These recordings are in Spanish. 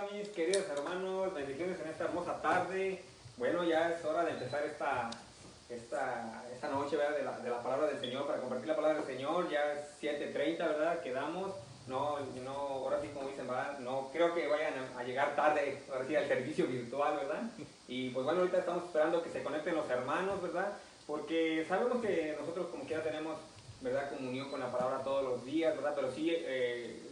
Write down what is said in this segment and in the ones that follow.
bendiga, mis queridos hermanos, bendiciones en esta hermosa tarde. Bueno, ya es hora de empezar esta noche, ¿verdad? De la palabra del Señor, para compartir la palabra del Señor. Ya es 7:30, ¿verdad? Quedamos. No, ahora sí, como dicen, ¿verdad? No creo que vayan a llegar tarde, ahora sí, al servicio virtual, ¿verdad? Y pues bueno, ahorita estamos esperando que se conecten los hermanos, ¿verdad? Porque sabemos que nosotros como que ya tenemos, ¿verdad?, comunión con la palabra todos los días, ¿verdad? Pero sí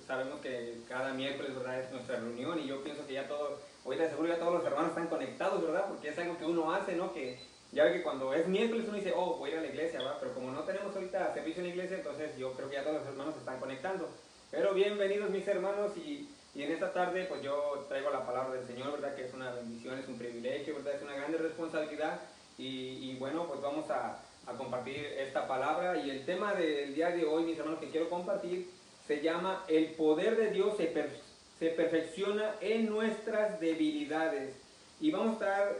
sabemos que cada miércoles, ¿verdad?, es nuestra reunión, y yo pienso que ya todos, ahorita seguro ya todos los hermanos están conectados, ¿verdad? Porque es algo que uno hace, ¿no? Que ya ve que cuando es miércoles uno dice, oh, voy a ir a la iglesia, ¿verdad? Pero como no tenemos ahorita servicio en la iglesia, entonces yo creo que ya todos los hermanos se están conectando. Pero bienvenidos, mis hermanos, y en esta tarde pues yo traigo la palabra del Señor, ¿verdad? Que es una bendición, es un privilegio, ¿verdad? Es una grande responsabilidad, y bueno, pues vamos a compartir esta palabra. Y el tema del día de hoy, mis hermanos, que quiero compartir se llama: el poder de Dios se perfecciona en nuestras debilidades. Y vamos a estar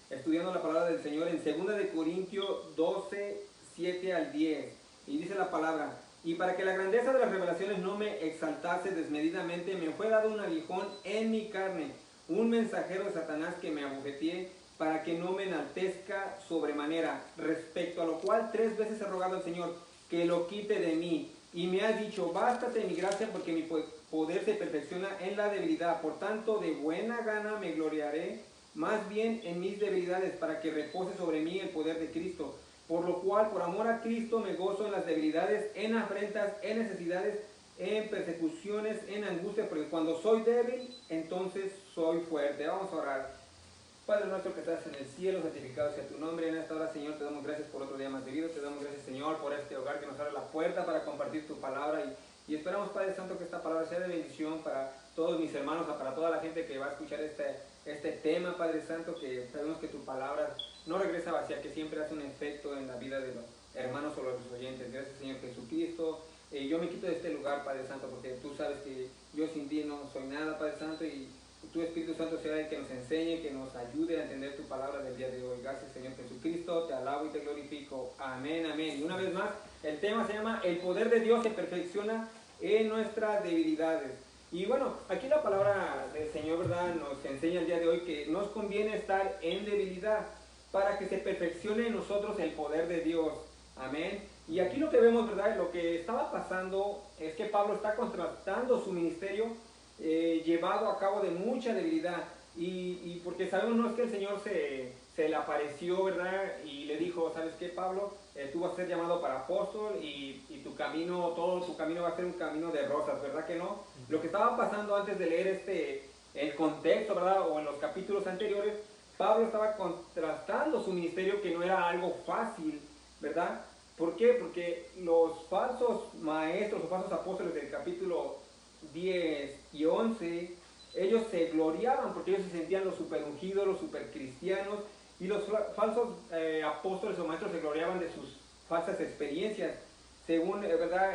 estudiando la palabra del Señor en 2 de Corintios 12, 7 al 10. Y dice la palabra: y para que la grandeza de las revelaciones no me exaltase desmedidamente, me fue dado un aguijón en mi carne, un mensajero de Satanás que me abofeteé, para que no me enaltezca sobremanera. Respecto a lo cual 3 veces he rogado al Señor que lo quite de mí. Y me has dicho: bástate mi gracia, porque mi poder se perfecciona en la debilidad. Por tanto, de buena gana me gloriaré más bien en mis debilidades, para que repose sobre mí el poder de Cristo. Por lo cual, por amor a Cristo, me gozo en las debilidades, en afrentas, en necesidades, en persecuciones, en angustia, porque cuando soy débil, entonces soy fuerte. Vamos a orar. Padre nuestro que estás en el cielo, santificado sea tu nombre. En esta hora, Señor, te damos gracias por otro día más de vida. Te damos gracias, Señor, por este hogar que nos abre la puerta para compartir tu palabra. Y esperamos, Padre Santo, que esta palabra sea de bendición para todos mis hermanos, para toda la gente que va a escuchar este tema, Padre Santo, que sabemos que tu palabra no regresa vacía, que siempre hace un efecto en la vida de los hermanos o los oyentes. Gracias, Señor Jesucristo. Yo me quito de este lugar, Padre Santo, porque tú sabes que yo sin ti no soy nada, Padre Santo, y tu Espíritu Santo sea el que nos enseñe, que nos ayude a entender tu palabra del día de hoy. Gracias, Señor Jesucristo, te alabo y te glorifico. Amén, amén. Y una vez más, el tema se llama: el poder de Dios se perfecciona en nuestras debilidades. Y bueno, aquí la palabra del Señor, ¿verdad?, nos enseña el día de hoy que nos conviene estar en debilidad para que se perfeccione en nosotros el poder de Dios. Amén. Y aquí lo que vemos, ¿verdad?, lo que estaba pasando es que Pablo está contrastando su ministerio llevado a cabo de mucha debilidad, y porque sabemos, no es que el Señor se le apareció, ¿verdad?, y le dijo: ¿sabes qué, Pablo? Tú vas a ser llamado para apóstol, y tu camino, todo tu camino va a ser un camino de rosas, ¿verdad que no? Lo que estaba pasando antes de leer el contexto, ¿verdad?, o en los capítulos anteriores, Pablo estaba contrastando su ministerio, que no era algo fácil, ¿verdad? ¿Por qué? Porque los falsos maestros o falsos apóstoles del capítulo 10 y 11, ellos se gloriaban porque ellos se sentían los super ungidos, los super cristianos, y los falsos apóstoles o maestros se gloriaban de sus falsas experiencias. Según, ¿verdad?,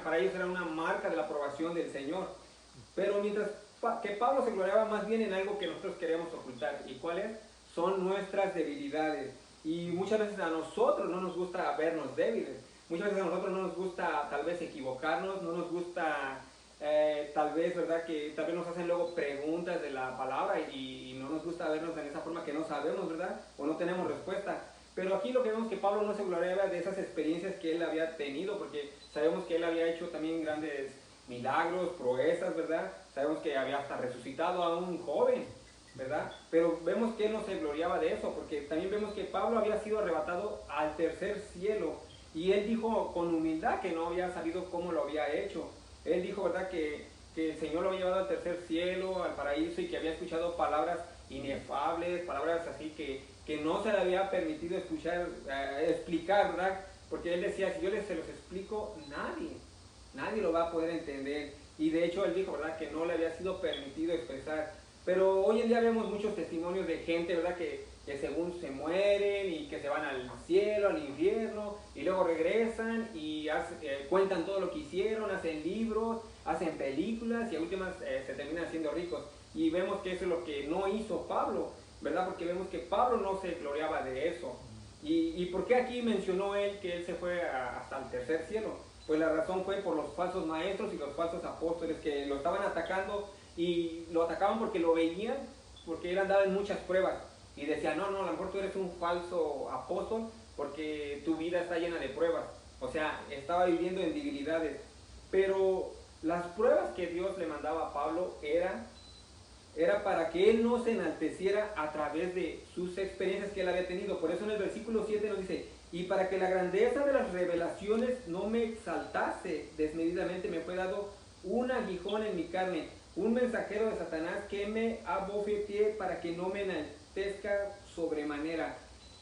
para ellos era una marca de la aprobación del Señor. Pero mientras que Pablo se gloriaba más bien en algo que nosotros queremos ocultar. ¿Y cuáles? Son nuestras debilidades. Y muchas veces a nosotros no nos gusta vernos débiles. Muchas veces a nosotros no nos gusta tal vez equivocarnos, no nos gusta tal vez, ¿verdad?, que tal vez nos hacen luego preguntas de la palabra, y no nos gusta vernos en esa forma que no sabemos, ¿verdad?, o no tenemos respuesta. Pero aquí lo que vemos es que Pablo no se gloriaba de esas experiencias que él había tenido, porque sabemos que él había hecho también grandes milagros, proezas, ¿verdad? Sabemos que había hasta resucitado a un joven, ¿verdad? Pero vemos que él no se gloriaba de eso, porque también vemos que Pablo había sido arrebatado al tercer cielo, y él dijo con humildad que no había sabido cómo lo había hecho. Él dijo, ¿verdad?, que el Señor lo había llevado al tercer cielo, al paraíso, y que había escuchado palabras inefables, palabras así que no se le había permitido explicar, ¿verdad? Porque él decía: si yo se los explico, nadie lo va a poder entender. Y de hecho él dijo, ¿verdad?, que no le había sido permitido expresar. Pero hoy en día vemos muchos testimonios de gente, ¿verdad?, que según se mueren y que se van al cielo, al infierno, y luego regresan y cuentan todo lo que hicieron, hacen libros, hacen películas, y a últimas se terminan siendo ricos. Y vemos que eso es lo que no hizo Pablo, ¿verdad? Porque vemos que Pablo no se gloriaba de eso. ¿Y por qué aquí mencionó él que él se fue hasta el tercer cielo? Pues la razón fue por los falsos maestros y los falsos apóstoles que lo estaban atacando, y lo atacaban porque lo veían, porque él andaba en muchas pruebas. Y decían, no, a lo mejor tú eres un falso apóstol porque tu vida está llena de pruebas. O sea, estaba viviendo en debilidades. Pero las pruebas que Dios le mandaba a Pablo era para que él no se enalteciera a través de sus experiencias que él había tenido. Por eso en el versículo 7 nos dice, y para que la grandeza de las revelaciones no me exaltase desmedidamente, me fue dado un aguijón en mi carne, un mensajero de Satanás que me abofeteé para que no me enaltezca sobremanera.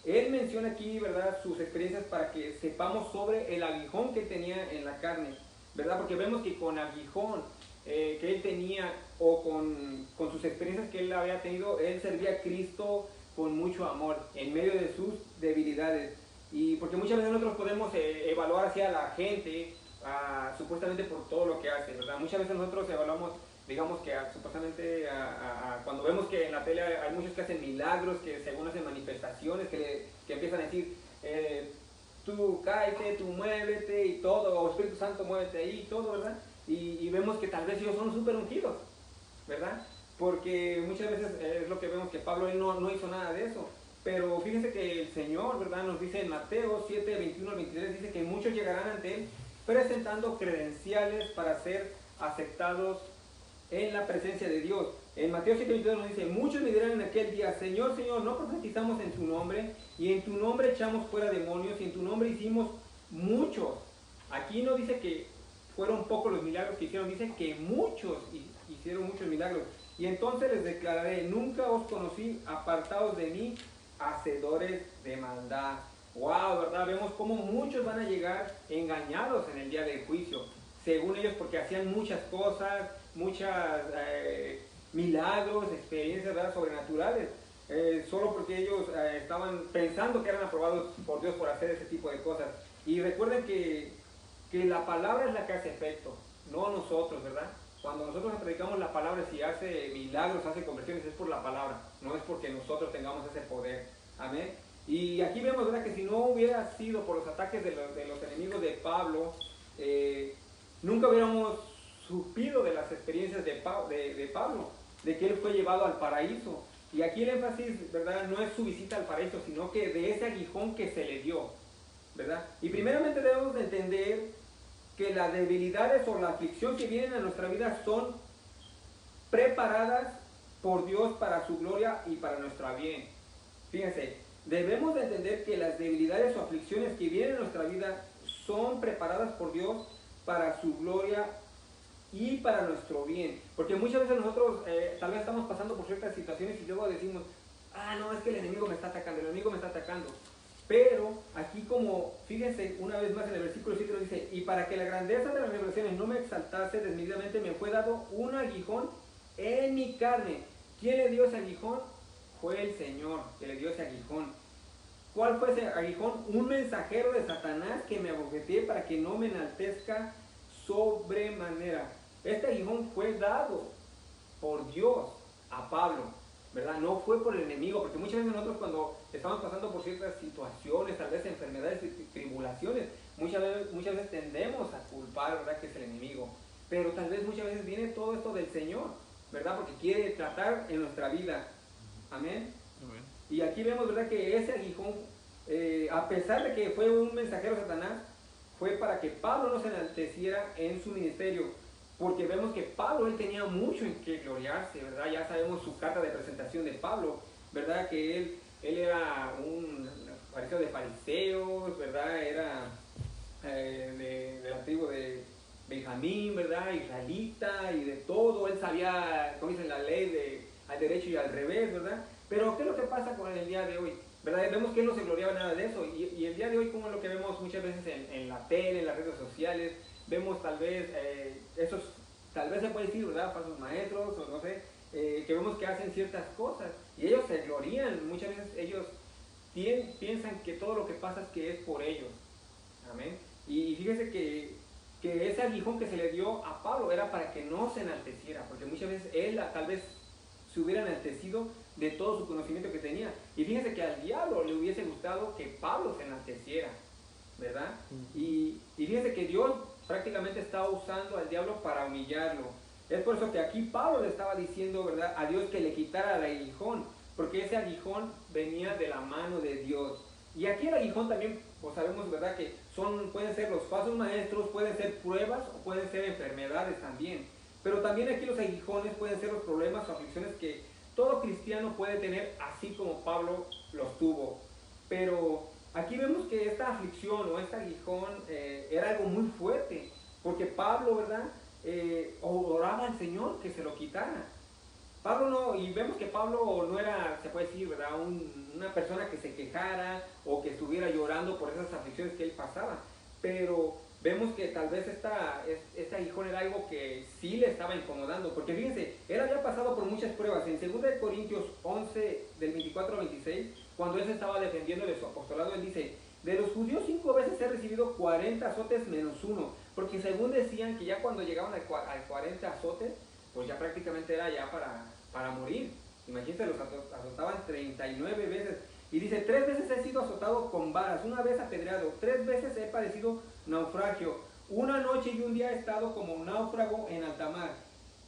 Él menciona aquí, ¿verdad?, sus experiencias para que sepamos sobre el aguijón que tenía en la carne, ¿verdad? Porque vemos que con aguijón que él tenía o con sus experiencias que él había tenido, él servía a Cristo con mucho amor en medio de sus debilidades. Y porque muchas veces nosotros podemos evaluar hacia la gente supuestamente por todo lo que hace, ¿verdad? Muchas veces nosotros evaluamos, digamos que supuestamente cuando vemos que en la tele hay muchos que hacen milagros, que según hacen manifestaciones, que empiezan a decir, tú cáete, tú muévete y todo, o Espíritu Santo muévete ahí y todo, ¿verdad? Y vemos que tal vez ellos son súper ungidos, ¿verdad? Porque muchas veces es lo que vemos que Pablo él no hizo nada de eso. Pero fíjense que el Señor, ¿verdad?, nos dice en Mateo 7, 21 al 23, dice que muchos llegarán ante Él presentando credenciales para ser aceptados en la presencia de Dios. En Mateo 7, 22 nos dice, muchos me dirán en aquel día, Señor, Señor, ¿no profetizamos en tu nombre? Y en tu nombre echamos fuera demonios, y en tu nombre hicimos muchos. Aquí no dice que fueron pocos los milagros que hicieron, dice que muchos hicieron muchos milagros. Y entonces les declararé, nunca os conocí, apartados de mí, hacedores de maldad. Wow, ¿verdad? Vemos cómo muchos van a llegar engañados en el día del juicio, según ellos, porque hacían muchas cosas, milagros, experiencias, ¿verdad?, sobrenaturales, solo porque ellos estaban pensando que eran aprobados por Dios por hacer ese tipo de cosas. Y recuerden que la palabra es la que hace efecto, no nosotros, ¿verdad? Cuando nosotros predicamos la palabra, si hace milagros, hace conversiones, es por la palabra, no es porque nosotros tengamos ese poder. Amén. Y aquí vemos, ¿verdad?, que si no hubiera sido por los ataques de los enemigos de Pablo, nunca hubiéramos supido de las experiencias de Pablo, de que él fue llevado al paraíso. Y aquí el énfasis, ¿verdad?, no es su visita al paraíso, sino que de ese aguijón que se le dio, ¿verdad? Y primeramente debemos de entender que las debilidades o la aflicción que vienen a nuestra vida son preparadas por Dios para su gloria y para nuestro bien. Fíjense, debemos de entender que las debilidades o aflicciones que vienen a nuestra vida son preparadas por Dios para su gloria y para nuestro bien. Porque muchas veces nosotros tal vez estamos pasando por ciertas situaciones y luego decimos, no, es que el enemigo me está atacando, el enemigo me está atacando. Pero aquí, como fíjense una vez más en el versículo 7 nos dice, y para que la grandeza de las revelaciones no me exaltase desmedidamente, me fue dado un aguijón en mi carne. ¿Quién le dio ese aguijón? Fue el Señor que le dio ese aguijón. ¿Cuál fue ese aguijón? Un mensajero de Satanás que me abofeteé para que no me enaltezca sobremanera. Este aguijón fue dado por Dios a Pablo, ¿verdad? No fue por el enemigo, porque muchas veces nosotros cuando estamos pasando por ciertas situaciones, tal vez enfermedades y tribulaciones, muchas veces tendemos a culpar, ¿verdad?, que es el enemigo. Pero tal vez muchas veces viene todo esto del Señor, ¿verdad?, porque quiere tratar en nuestra vida. Amén. Amén. Y aquí vemos, ¿verdad?, que ese aguijón, a pesar de que fue un mensajero de Satanás, fue para que Pablo no se enalteciera en su ministerio. Porque vemos que Pablo, él tenía mucho en que gloriarse, ¿verdad? Ya sabemos su carta de presentación de Pablo, ¿verdad? Que él era un fariseo de fariseos, ¿verdad? Era de la tribu de Benjamín, ¿verdad? Israelita y de todo. Él sabía, como dicen, la ley al derecho y al revés, ¿verdad? Pero ¿qué es lo que pasa con el día de hoy? ¿Verdad? Vemos que él no se gloriaba nada de eso. Y el día de hoy, como es lo que vemos muchas veces en la tele, en las redes sociales, vemos tal vez tal vez se puede decir, ¿verdad?, falsos maestros, o no sé, que vemos que hacen ciertas cosas, y ellos se glorían, muchas veces ellos piensan que todo lo que pasa es que es por ellos. Amén. Y fíjese que ese aguijón que se le dio a Pablo era para que no se enalteciera, porque muchas veces él tal vez se hubiera enaltecido de todo su conocimiento que tenía. Y fíjense que al diablo le hubiese gustado que Pablo se enalteciera, ¿verdad? Y fíjense que Dios prácticamente está usando al diablo para humillarlo. Es por eso que aquí Pablo le estaba diciendo, ¿verdad?, a Dios que le quitara el aguijón, porque ese aguijón venía de la mano de Dios. Y aquí el aguijón también, pues sabemos, ¿verdad?, que pueden ser los falsos maestros, pueden ser pruebas o pueden ser enfermedades también. Pero también aquí los aguijones pueden ser los problemas o aflicciones que todo cristiano puede tener, así como Pablo los tuvo. Pero aquí vemos que esta aflicción o este aguijón era algo muy fuerte, porque Pablo, ¿verdad?, oraba al Señor que se lo quitara. Pablo no, y vemos que Pablo no era, se puede decir, ¿verdad?, una persona que se quejara o que estuviera llorando por esas aflicciones que él pasaba, pero vemos que tal vez este aguijón era algo que sí le estaba incomodando, porque fíjense, él había pasado por muchas pruebas. En 2 Corintios 11, del 24 al 26, cuando él se estaba defendiendo de su apostolado, él dice: de los judíos 5 veces he recibido 40 azotes menos uno, porque según decían que ya cuando llegaban al 40 azotes, pues ya prácticamente era ya para morir. Imagínense, los azotaban 39 veces. Y dice: 3 veces he sido azotado con varas, 1 vez apedreado, 3 veces he padecido naufragio, 1 noche y 1 día he estado como náufrago en alta mar.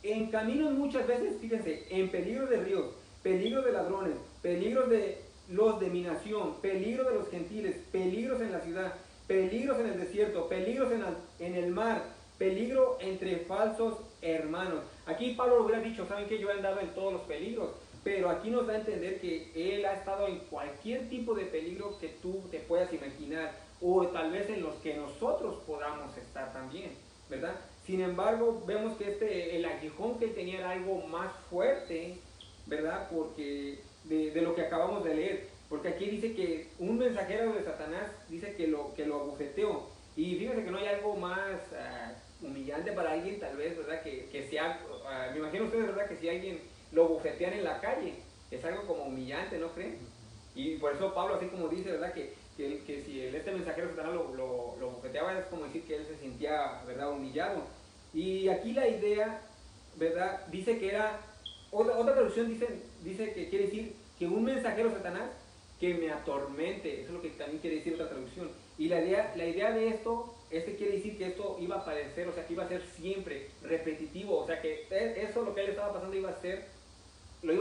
En caminos muchas veces, fíjense, en peligro de ríos, peligro de ladrones, peligros de los de mi nación, peligro de los gentiles, peligros en la ciudad, peligros en el desierto, peligros en el mar, peligro entre falsos hermanos. Aquí Pablo hubiera dicho: ¿saben qué? Yo he andado en todos los peligros. Pero aquí nos da a entender que él ha estado en cualquier tipo de peligro que tú te puedas imaginar, o tal vez en los que nosotros podamos estar también, ¿verdad? Sin embargo, vemos que el aguijón que él tenía era algo más fuerte, ¿verdad? Porque de lo que acabamos de leer. Porque aquí dice que un mensajero de Satanás dice que lo abofeteó. Y fíjense que no hay algo más humillante para alguien, tal vez, ¿verdad? Que sea, me imagino ustedes, ¿verdad?, que si alguien lo bofetean en la calle, es algo como humillante, ¿no creen? Y por eso Pablo, así como dice, ¿verdad?, que si este mensajero Satanás lo bofeteaba, es como decir que él se sentía, ¿verdad?, humillado. Y aquí la idea, ¿verdad?, dice que era, otra traducción dice que quiere decir que un mensajero Satanás que me atormente. Eso es lo que también quiere decir otra traducción. Y la idea de esto, quiere decir que esto iba a padecer, o sea, que iba a ser siempre repetitivo, o sea, que eso, lo que él estaba pasando, lo iba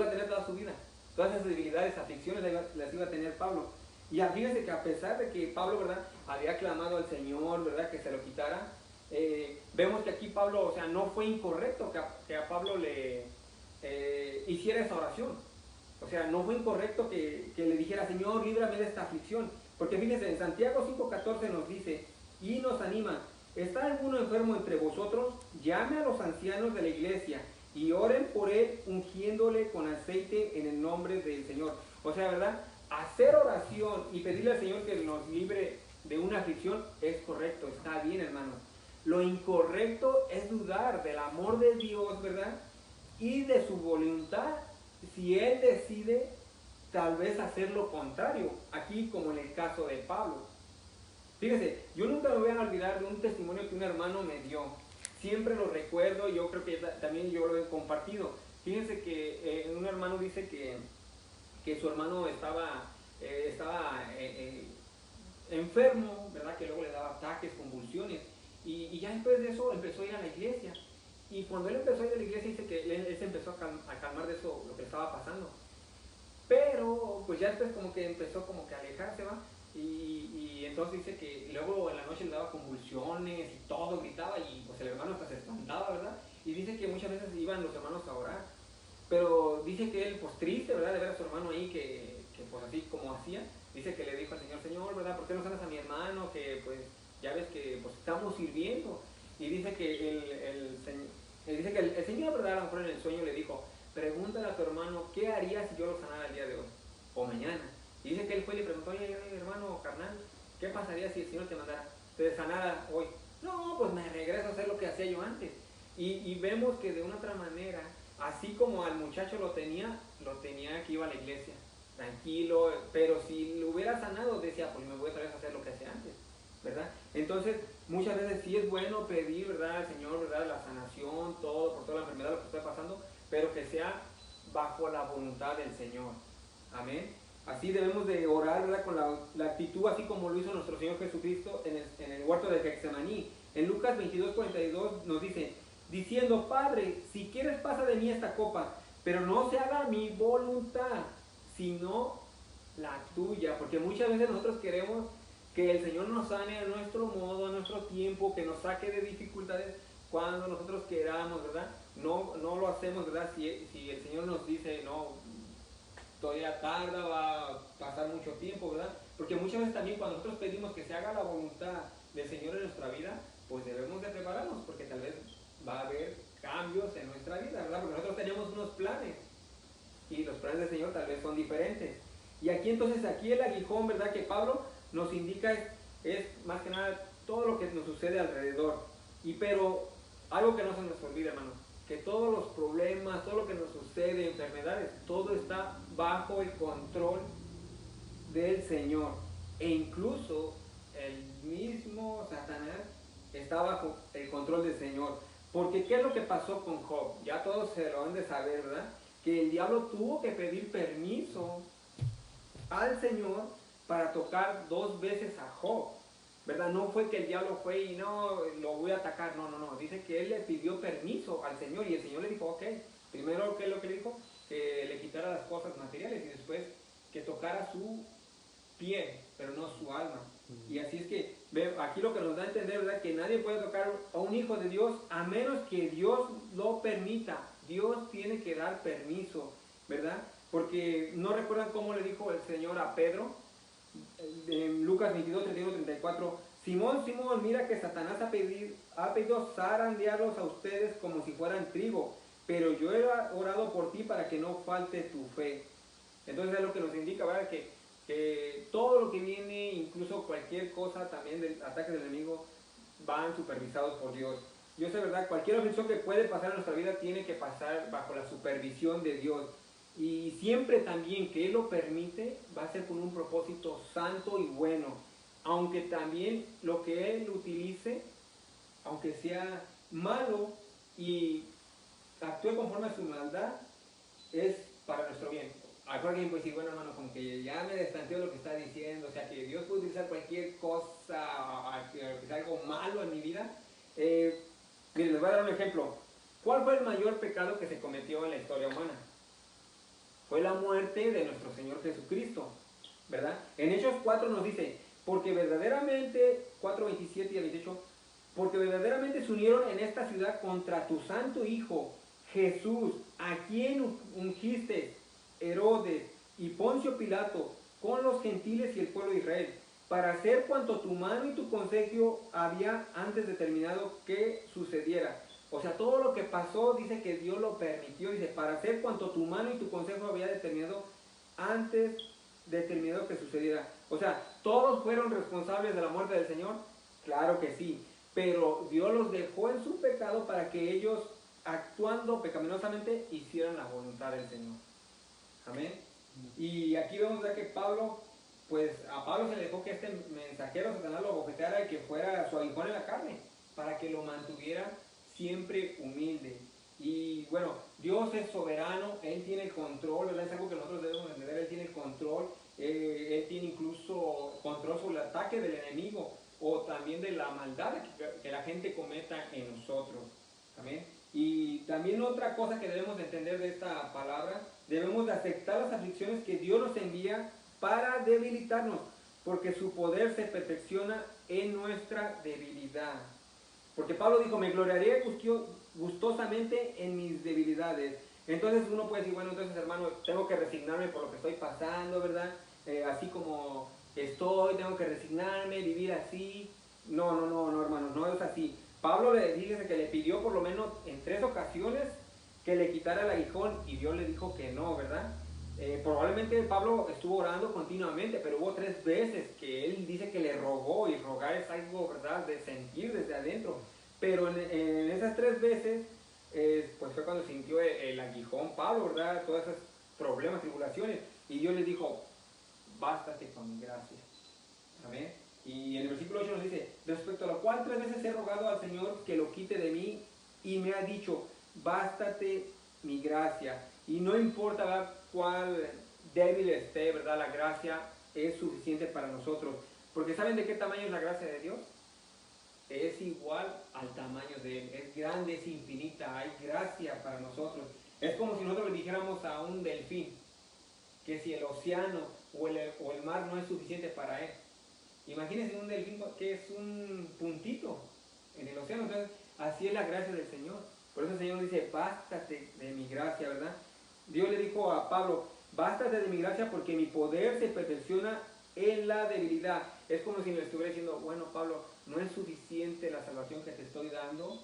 a tener toda su vida. Todas esas debilidades, aflicciones las iba a tener Pablo. Y fíjense que a pesar de que Pablo, ¿verdad?, había clamado al Señor, ¿verdad?, que se lo quitara, vemos que aquí Pablo, o sea, no fue incorrecto que a Pablo le hiciera esa oración. O sea, no fue incorrecto que le dijera: Señor, líbrame de esta aflicción. Porque fíjense, en Santiago 5:14 nos dice y nos anima: ¿está alguno enfermo entre vosotros? Llame a los ancianos de la iglesia y oren por él, ungiéndole con aceite en el nombre del Señor. O sea, ¿verdad?, hacer oración y pedirle al Señor que nos libre de una aflicción es correcto, está bien, hermanos. Lo incorrecto es dudar del amor de Dios, ¿verdad?, y de su voluntad, si Él decide tal vez hacer lo contrario, aquí como en el caso de Pablo. Fíjese, yo nunca me voy a olvidar de un testimonio que un hermano me dio. Siempre lo recuerdo, yo creo que también yo lo he compartido. Fíjense que un hermano dice que su hermano estaba enfermo, ¿verdad?, que luego le daba ataques, convulsiones, y ya después de eso empezó a ir a la iglesia. Y cuando él empezó a ir a la iglesia, dice que él se empezó a calmar de eso, lo que estaba pasando. Pero pues ya después como que empezó como que a alejarse, ¿va? Y entonces dice que luego en la noche le daba convulsiones y todo, gritaba, y pues el hermano hasta se espantaba, ¿verdad? Y dice que muchas veces iban los hermanos a orar. Pero dice que él, pues triste, ¿verdad?, de ver a su hermano ahí que pues así como hacía, dice que le dijo al Señor: Señor, ¿verdad?, ¿por qué no sanas a mi hermano? Que pues ya ves que pues estamos sirviendo. Y dice que dice que el Señor, ¿verdad?, a lo mejor en el sueño le dijo: pregúntale a tu hermano qué haría si yo lo sanara el día de hoy o mañana. Y dice que él fue y le preguntó: oye, hermano carnal, ¿qué pasaría si el Señor te sanara hoy? No, pues me regreso a hacer lo que hacía yo antes. Y vemos que de una otra manera, así como al muchacho lo tenía que iba a la iglesia, tranquilo, pero si lo hubiera sanado, decía: pues me voy otra vez a hacer lo que hacía antes, ¿verdad? Entonces, muchas veces sí es bueno pedir, ¿verdad?, al Señor, ¿verdad?, la sanación, todo, por toda la enfermedad, lo que está pasando, pero que sea bajo la voluntad del Señor. Amén. Así debemos de orar, ¿verdad?, con la actitud, así como lo hizo nuestro Señor Jesucristo en el huerto de Getsemaní. En Lucas 22:42 nos dice: diciendo, Padre, si quieres pasa de mí esta copa, pero no se haga mi voluntad, sino la tuya. Porque muchas veces nosotros queremos que el Señor nos sane a nuestro modo, a nuestro tiempo, que nos saque de dificultades cuando nosotros queramos, ¿verdad? No lo hacemos, ¿verdad? Si el Señor nos dice, no, todavía tarda, va a pasar mucho tiempo, ¿verdad? Porque muchas veces también cuando nosotros pedimos que se haga la voluntad del Señor en nuestra vida, pues debemos de prepararnos, porque tal vez va a haber cambios en nuestra vida, ¿verdad? Porque nosotros tenemos unos planes, y los planes del Señor tal vez son diferentes. Y aquí entonces, aquí el aguijón, ¿verdad? Que Pablo nos indica es más que nada todo lo que nos sucede alrededor. Pero algo que no se nos olvida, hermanos, que todos los problemas, todo lo que nos sucede, enfermedades, todo está bajo el control del Señor. E incluso el mismo Satanás está bajo el control del Señor. Porque ¿qué es lo que pasó con Job? Ya todos se lo han de saber, ¿verdad? Que el diablo tuvo que pedir permiso al Señor para tocar 2 veces a Job, ¿verdad? No fue que el diablo fue y no, lo voy a atacar, no. Dice que él le pidió permiso al Señor y el Señor le dijo, ok, primero, ¿qué es lo que le dijo? Que le quitara las cosas materiales y después que tocara su pie, pero no su alma. Y así es que, aquí lo que nos da a entender, ¿verdad? Que nadie puede tocar a un hijo de Dios a menos que Dios lo permita. Dios tiene que dar permiso, ¿verdad? Porque no recuerdan cómo le dijo el Señor a Pedro, en Lucas 22, 31, 34, Simón, Simón, mira que Satanás ha pedido zarandearlos a ustedes como si fueran trigo, pero yo he orado por ti para que no falte tu fe. Entonces es lo que nos indica, ¿verdad? Que todo lo que viene, incluso cualquier cosa también del ataque del enemigo, van supervisados por Dios. Yo sé, ¿verdad? Cualquier aflicción que puede pasar en nuestra vida tiene que pasar bajo la supervisión de Dios. Y siempre también que Él lo permite, va a ser con un propósito santo y bueno. Aunque también lo que Él utilice, aunque sea malo y actúe conforme a su maldad, es para nuestro bien. Alguien puede decir, bueno, hermano, como que ya me destanteo lo que está diciendo, o sea, que Dios puede utilizar cualquier cosa, que sea algo malo en mi vida. Miren, les voy a dar un ejemplo. ¿Cuál fue el mayor pecado que se cometió en la historia humana? Fue la muerte de nuestro Señor Jesucristo, ¿verdad? En Hechos 4 nos dice, porque verdaderamente, 4:27 y 28, porque verdaderamente se unieron en esta ciudad contra tu santo Hijo, Jesús, a quien ungiste, Herodes y Poncio Pilato, con los gentiles y el pueblo de Israel, para hacer cuanto tu mano y tu consejo había antes determinado que sucediera. O sea, todo lo que pasó, dice que Dios lo permitió, dice, para hacer cuanto tu mano y tu consejo había determinado antes determinado que sucediera. O sea, ¿todos fueron responsables de la muerte del Señor? Claro que sí, pero Dios los dejó en su pecado para que ellos, actuando pecaminosamente, hicieran la voluntad del Señor. Amén. Y aquí vemos ya que Pablo, pues a Pablo se le dejó que este mensajero Satanás lo bofeteara y que fuera su aguijón en la carne, para que lo mantuviera siempre humilde. Y bueno, Dios es soberano, Él tiene el control, ¿verdad? Es algo que nosotros debemos entender, Él tiene el control, Él tiene incluso control sobre el ataque del enemigo o también de la maldad que la gente cometa en nosotros. Amén. Y también otra cosa que debemos entender de esta palabra, debemos de aceptar las aflicciones que Dios nos envía para debilitarnos, porque su poder se perfecciona en nuestra debilidad. Porque Pablo dijo, me gloriaré gustosamente en mis debilidades. Entonces uno puede decir, bueno, entonces hermano, tengo que resignarme por lo que estoy pasando, ¿verdad? Así como estoy, tengo que resignarme, vivir así. No, hermanos, no es así. Pablo dice que le pidió por lo menos en 3 ocasiones que le quitara el aguijón y Dios le dijo que no, ¿verdad? Probablemente Pablo estuvo orando continuamente, pero hubo 3 veces que él dice que le rogó, y rogar es algo, ¿verdad?, de sentir desde adentro. Pero en esas 3 veces, pues fue cuando sintió el aguijón Pablo, ¿verdad? Todos esos problemas, tribulaciones. Y Dios le dijo, bástate con mi gracia. Amén. Y en el versículo 8 nos dice, respecto a lo cual 3 veces he rogado al Señor que lo quite de mí, y me ha dicho, bástate mi gracia. Y no importa, ¿verdad?, cuál débil esté, ¿verdad?, la gracia es suficiente para nosotros. Porque ¿saben de qué tamaño es la gracia de Dios? es igual al tamaño de Él. Es grande, es infinita, hay gracia para nosotros. Es como si nosotros le dijéramos a un delfín que si el océano o el mar no es suficiente para él. Imagínense un delfín que es un puntito en el océano. Entonces, así es la gracia del Señor. Por eso el Señor dice, bástate de mi gracia, ¿verdad? Dios le dijo a Pablo, bástate de mi gracia porque mi poder se perfecciona en la debilidad. Es como si le estuviera diciendo, bueno, Pablo, no es suficiente la salvación que te estoy dando.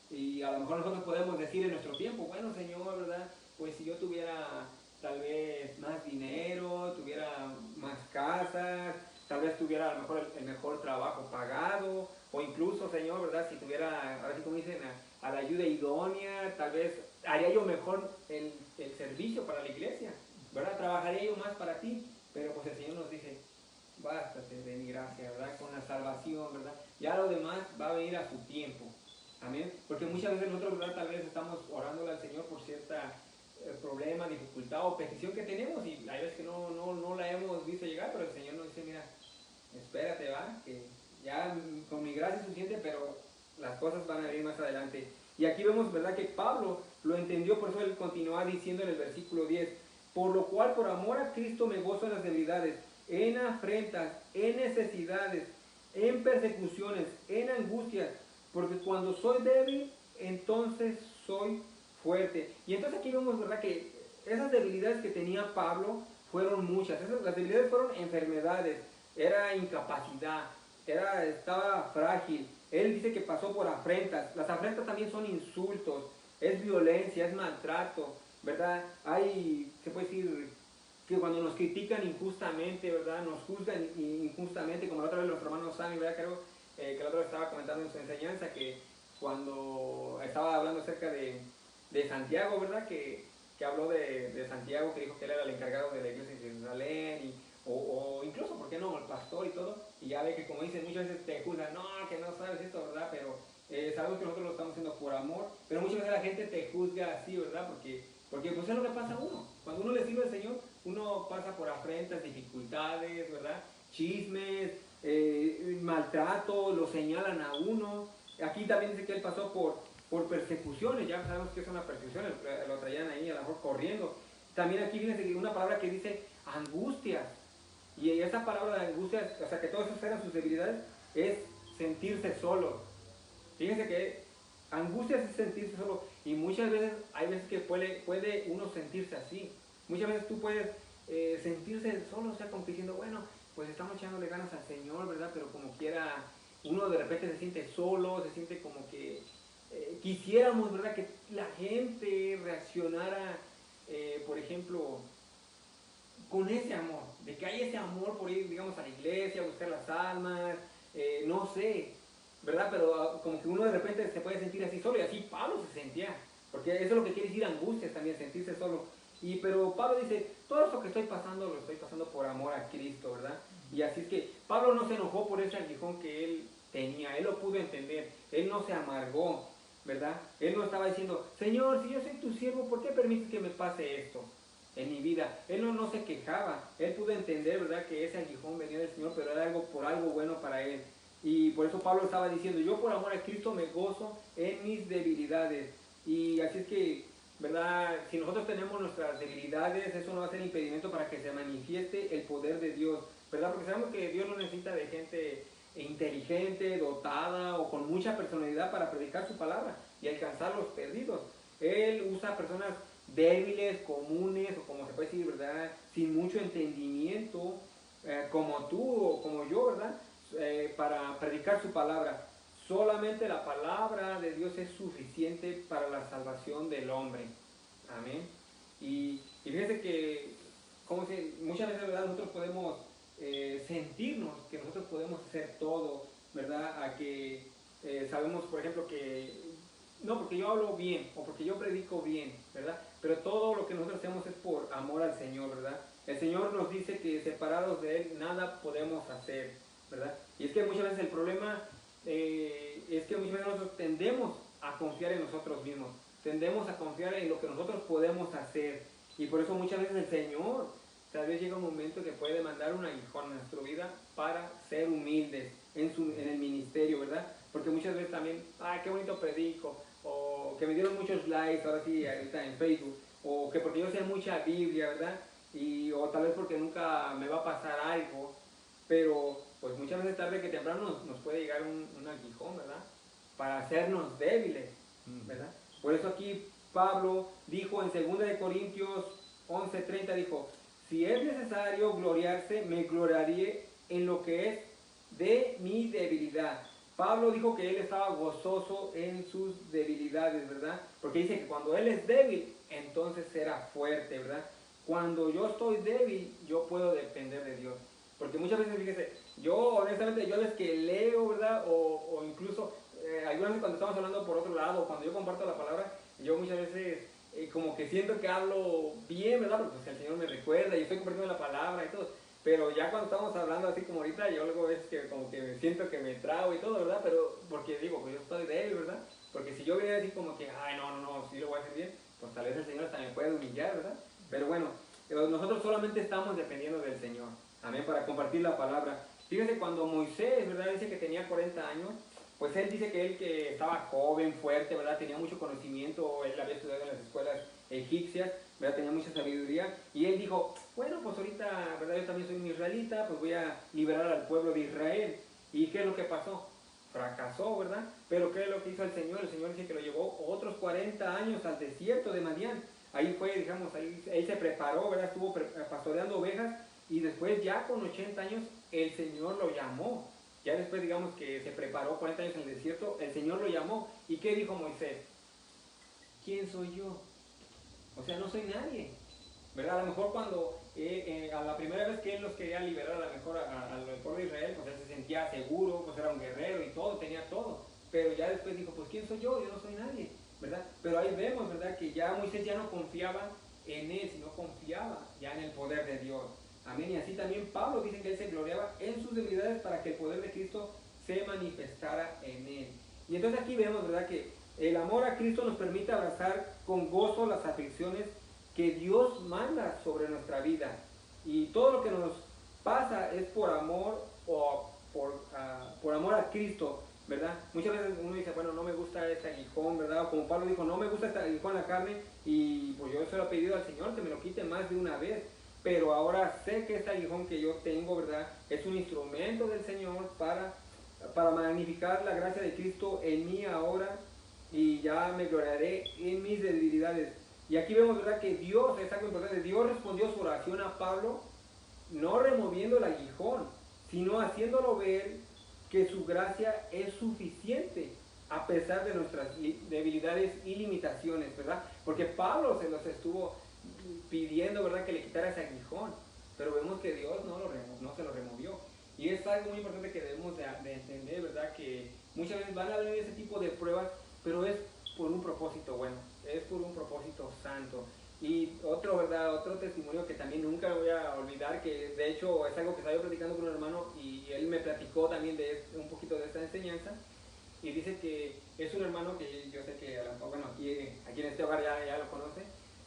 Y a lo mejor nosotros podemos decir en nuestro tiempo, bueno, Señor, ¿verdad? Pues si yo tuviera tal vez más dinero, tuviera más casas, tal vez tuviera a lo mejor el mejor trabajo pagado, o incluso, Señor, ¿verdad? Si tuviera, ahora sí como dicen, a la ayuda idónea, tal vez haría yo mejor el servicio para la iglesia, ¿verdad? Trabajaría yo más para ti, pero pues el Señor nos dice, bástate de mi gracia, ¿verdad? Con la salvación, ¿verdad? Ya lo demás va a venir a su tiempo. Amén. Porque muchas veces nosotros, ¿verdad? Tal vez estamos orándole al Señor por cierta problema, dificultad o petición que tenemos y hay veces que no la hemos visto llegar, pero el Señor nos dice, mira, espérate, va, que ya con mi gracia es suficiente, pero las cosas van a venir más adelante. Y aquí vemos, ¿verdad? Que Pablo lo entendió, por eso él continúa diciendo en el versículo 10, por lo cual por amor a Cristo me gozo en las debilidades, en afrentas, en necesidades, en persecuciones, en angustias, porque cuando soy débil, entonces soy fuerte. Y entonces aquí vemos, ¿verdad? Que esas debilidades que tenía Pablo fueron muchas. Las debilidades fueron enfermedades, era incapacidad, estaba frágil. Él dice que pasó por afrentas. Las afrentas también son insultos, es violencia, es maltrato, ¿verdad? Se puede decir que cuando nos critican injustamente, ¿verdad? Nos juzgan injustamente, como la otra vez nuestro hermano Sammy, ¿verdad? Creo que la otra vez estaba comentando en su enseñanza que cuando estaba hablando acerca de Santiago, ¿verdad? Que habló de Santiago, que dijo que él era el encargado de la iglesia de Jerusalén, o incluso, ¿por qué no?, el pastor y todo, y ya ve que como dicen, muchas veces te juzgan, no, que no sabes esto, ¿verdad? Pero sabemos que nosotros lo estamos haciendo por amor, pero muchas veces la gente te juzga así, ¿verdad? Porque pues es lo que pasa a uno. Cuando uno le sirve al Señor, uno pasa por afrentas, dificultades, ¿verdad? Chismes, maltrato, lo señalan a uno. Aquí también dice que él pasó por persecuciones, ya sabemos que es una persecución, lo traían ahí a lo mejor corriendo. También aquí viene una palabra que dice angustias. Y esa palabra de angustias, o sea que todas esas eran sus debilidades, es sentirse solo. Fíjense que angustias es sentirse solo. Y muchas veces, hay veces que puede uno sentirse así. Muchas veces tú puedes sentirse solo, o sea, como que diciendo, bueno, pues estamos echándole ganas al Señor, ¿verdad? Pero como quiera, uno de repente se siente solo, se siente como que quisiéramos, ¿verdad? Que la gente reaccionara, por ejemplo, con ese amor, de que hay ese amor por ir, digamos, a la iglesia, a buscar las almas, no sé, ¿verdad? Pero como que uno de repente se puede sentir así solo, y así Pablo se sentía, porque eso es lo que quiere decir angustias también, sentirse solo. Pero Pablo dice, todo esto que estoy pasando lo estoy pasando por amor a Cristo, ¿verdad? Y así es que Pablo no se enojó por ese aguijón que él tenía, él lo pudo entender, él no se amargó, ¿verdad? Él no estaba diciendo, Señor, si yo soy tu siervo, ¿por qué permites que me pase esto en mi vida? Él no se quejaba, él pudo entender, ¿verdad?, que ese aguijón venía del Señor, pero era por algo bueno para él. Y por eso Pablo estaba diciendo, yo por amor a Cristo me gozo en mis debilidades. Y así es que, ¿verdad?, si nosotros tenemos nuestras debilidades, eso no va a ser impedimento para que se manifieste el poder de Dios, ¿verdad? Porque sabemos que Dios no necesita de gente inteligente, dotada o con mucha personalidad para predicar su palabra y alcanzar los perdidos. Él usa personas débiles, comunes, o como se puede decir, ¿verdad?, sin mucho entendimiento, como tú o como yo, ¿verdad?, para predicar su palabra. Solamente la palabra de Dios es suficiente para la salvación del hombre. Amén. Y fíjense que, muchas veces, ¿verdad?, nosotros podemos sentirnos que nosotros podemos hacer todo, ¿verdad? A que sabemos, por ejemplo, que no, porque yo hablo bien o porque yo predico bien, ¿verdad? Pero todo lo que nosotros hacemos es por amor al Señor, ¿verdad? El Señor nos dice que separados de Él nada podemos hacer, ¿verdad? Y es que muchas veces el problema es que muchas veces nosotros tendemos a confiar en nosotros mismos, tendemos a confiar en lo que nosotros podemos hacer. Y por eso muchas veces el Señor, tal vez llega un momento que puede mandar un aguijón en nuestra vida para ser humildes en el ministerio, ¿verdad? Porque muchas veces también, ay, qué bonito predico, o que me dieron muchos likes, ahora sí, ahorita en Facebook, o que porque yo sé mucha Biblia, ¿verdad? O tal vez porque nunca me va a pasar algo, pero pues muchas veces tarde que temprano nos puede llegar un aguijón, ¿verdad? Para hacernos débiles, ¿verdad? Por eso aquí Pablo dijo en 2 Corintios 11:30, dijo, si es necesario gloriarse, me gloriaré en lo que es de mi debilidad. Pablo dijo que él estaba gozoso en sus debilidades, ¿verdad? Porque dice que cuando él es débil, entonces será fuerte, ¿verdad? Cuando yo estoy débil, yo puedo depender de Dios. Porque muchas veces, fíjese, yo honestamente, yo les que leo, ¿verdad? O incluso, algunas veces cuando estamos hablando por otro lado, cuando yo comparto la palabra, yo muchas veces como que siento que hablo bien, ¿verdad? Porque pues, el Señor me recuerda y estoy compartiendo la palabra y todo. Pero ya cuando estamos hablando así como ahorita, yo luego es que como que me siento que me trago y todo, ¿verdad? Pero porque digo, pues yo estoy débil, ¿verdad? Porque si yo viera así como que, ay, no, sí lo voy a hacer bien, pues tal vez el Señor hasta me puede humillar, ¿verdad? Pero bueno, nosotros solamente estamos dependiendo del Señor. Amén, para compartir la palabra. Fíjense, cuando Moisés, ¿verdad? Dice que tenía 40 años, pues él dice que él que estaba joven, fuerte, ¿verdad? Tenía mucho conocimiento, él había estudiado en las escuelas egipcias, ¿verdad? Tenía mucha sabiduría. Y él dijo, bueno, pues ahorita, ¿verdad? Yo también soy un israelita, pues voy a liberar al pueblo de Israel. ¿Y qué es lo que pasó? Fracasó, ¿verdad? Pero ¿qué es lo que hizo el Señor? El Señor dice que lo llevó otros 40 años al desierto de Madián. Ahí fue, digamos, ahí él se preparó, ¿verdad? Estuvo pastoreando ovejas y después ya con 80 años el Señor lo llamó. Ya después, digamos, que se preparó 40 años en el desierto, el Señor lo llamó. ¿Y qué dijo Moisés? ¿Quién soy yo? O sea, no soy nadie, ¿verdad? A lo mejor cuando, a la primera vez que él los quería liberar, a lo mejor al pueblo de Israel, pues él se sentía seguro, pues era un guerrero y todo, tenía todo. Pero ya después dijo, pues ¿quién soy yo? Yo no soy nadie, ¿verdad? Pero ahí vemos, ¿verdad? Que ya Moisés ya no confiaba en él, sino confiaba ya en el poder de Dios. Amén. Y así también Pablo dice que él se gloriaba en sus debilidades para que el poder de Cristo se manifestara en él. Y entonces aquí vemos, ¿verdad? Que el amor a Cristo nos permite abrazar con gozo las aflicciones que Dios manda sobre nuestra vida. Y todo lo que nos pasa es por amor o por amor a Cristo, ¿verdad? Muchas veces uno dice, bueno, no me gusta este aguijón, ¿verdad? O como Pablo dijo, no me gusta este aguijón en la carne y pues yo se lo he pedido al Señor que me lo quite más de una vez. Pero ahora sé que este aguijón que yo tengo, ¿verdad? Es un instrumento del Señor para magnificar la gracia de Cristo en mí ahora y ya me gloriaré en mis debilidades. Y aquí vemos, ¿verdad? Que Dios, es algo importante, Dios respondió su oración a Pablo no removiendo el aguijón, sino haciéndolo ver que su gracia es suficiente a pesar de nuestras debilidades y limitaciones, ¿verdad? Porque Pablo se los estuvo pidiendo, ¿verdad? Que le quitara ese aguijón, pero vemos que Dios no se lo removió. Y es algo muy importante que debemos de entender, ¿verdad? Que muchas veces van a venir ese tipo de pruebas, pero es por un propósito bueno, es por un propósito santo. Y otro, ¿verdad? Otro testimonio que también nunca voy a olvidar, que de hecho es algo que estaba yo platicando con un hermano y él me platicó también de un poquito de esta enseñanza. Y dice que es un hermano que yo sé que, bueno, aquí en este hogar ya lo conoce.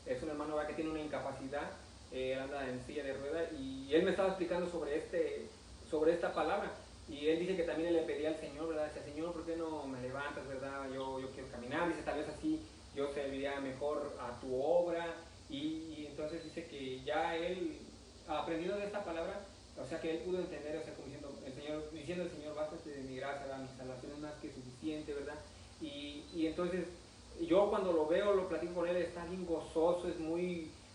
Es un hermano que tiene una incapacidad, anda en silla de ruedas y él me estaba explicando sobre esta palabra. Y él dice que también le pedía al Señor, ¿verdad? Decía, Señor, ¿por qué no me levantas, verdad? Yo quiero caminar. Dice, tal vez así yo serviría mejor a tu obra. Y entonces dice que ya él, aprendiendo de esta palabra, o sea que él pudo entender, o sea, como diciendo el Señor, bástate de mi gracia, ¿verdad? Mi salvación es más que suficiente, ¿verdad? Y entonces yo cuando lo veo, lo platico con él, está bien gozoso,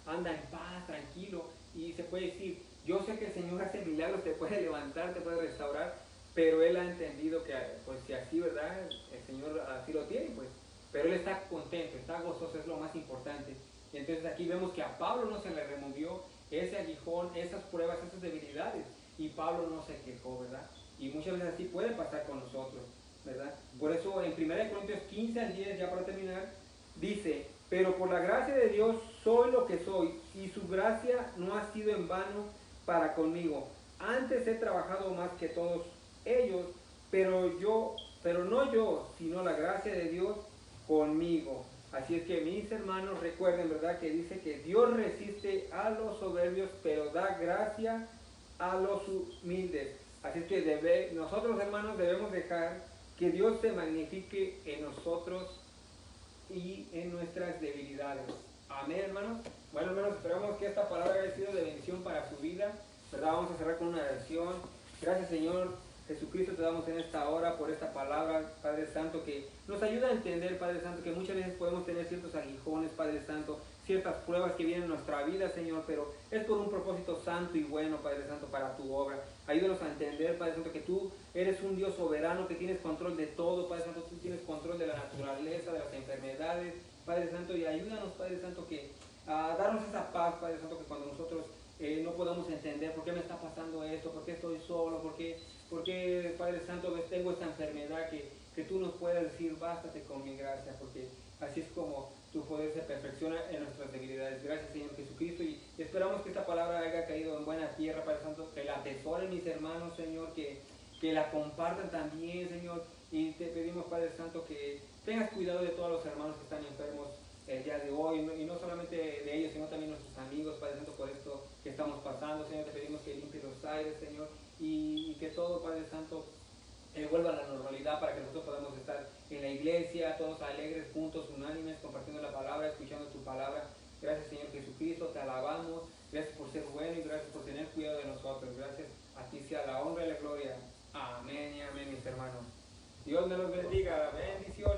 anda en paz, tranquilo. Y se puede decir, yo sé que el Señor hace milagros, te puede levantar, te puede restaurar, pero él ha entendido que, pues si así, ¿verdad? El Señor así lo tiene, pues. Pero él está contento, está gozoso, es lo más importante. Y entonces aquí vemos que a Pablo no se le removió ese aguijón, esas pruebas, esas debilidades. Y Pablo no se quejó, ¿verdad? Y muchas veces así puede pasar con nosotros, ¿verdad? Por eso en 1 Corintios 15:10, ya para terminar, dice, pero por la gracia de Dios soy lo que soy, y su gracia no ha sido en vano para conmigo. Antes he trabajado más que todos ellos, pero no yo, sino la gracia de Dios conmigo. Así es que mis hermanos recuerden, ¿verdad? Que dice que Dios resiste a los soberbios, pero da gracia a los humildes. Así es que nosotros, hermanos, debemos dejar Que Dios se magnifique en nosotros y en nuestras debilidades. Amén, hermanos. Bueno, hermanos, esperamos que esta palabra haya sido de bendición para su vida, ¿verdad? Vamos a cerrar con una oración. Gracias, Señor Jesucristo, te damos en esta hora por esta palabra, Padre Santo, que nos ayuda a entender, Padre Santo, que muchas veces podemos tener ciertos aguijones, Padre Santo, ciertas pruebas que vienen en nuestra vida, Señor, pero es por un propósito santo y bueno, Padre Santo, para tu obra. Ayúdanos a entender, Padre Santo, que tú eres un Dios soberano, que tienes control de todo, Padre Santo, tú tienes control de la naturaleza, de las enfermedades, Padre Santo, y ayúdanos, Padre Santo, que a darnos esa paz, Padre Santo, que cuando nosotros no podamos entender por qué me está pasando esto, por qué estoy solo, por qué, Padre Santo, tengo esta enfermedad, que tú nos puedas decir, bástate con mi gracia, porque así es como tu poder se perfecciona en nuestras debilidades. Gracias, Señor Jesucristo, y esperamos que esta palabra haya caído en buena tierra, Padre Santo, que la atesoren mis hermanos, Señor, que la compartan también, Señor, y te pedimos, Padre Santo, que tengas cuidado de todos los hermanos que están enfermos el día de hoy, y no solamente de ellos, sino también nuestros amigos, Padre Santo, por esto que estamos pasando, Señor, te pedimos que limpie los aires, Señor, y que todo, Padre Santo, vuelva a la normalidad para que nosotros podamos estar en la iglesia, todos alegres, juntos, unánimes, compartiendo la palabra, escuchando tu palabra. Gracias, Señor Jesucristo, te alabamos, gracias por ser bueno y gracias por tener cuidado de nosotros. Gracias, a ti sea la honra y la gloria. Amén y amén, mis hermanos. Dios me los bendiga. Bendiciones.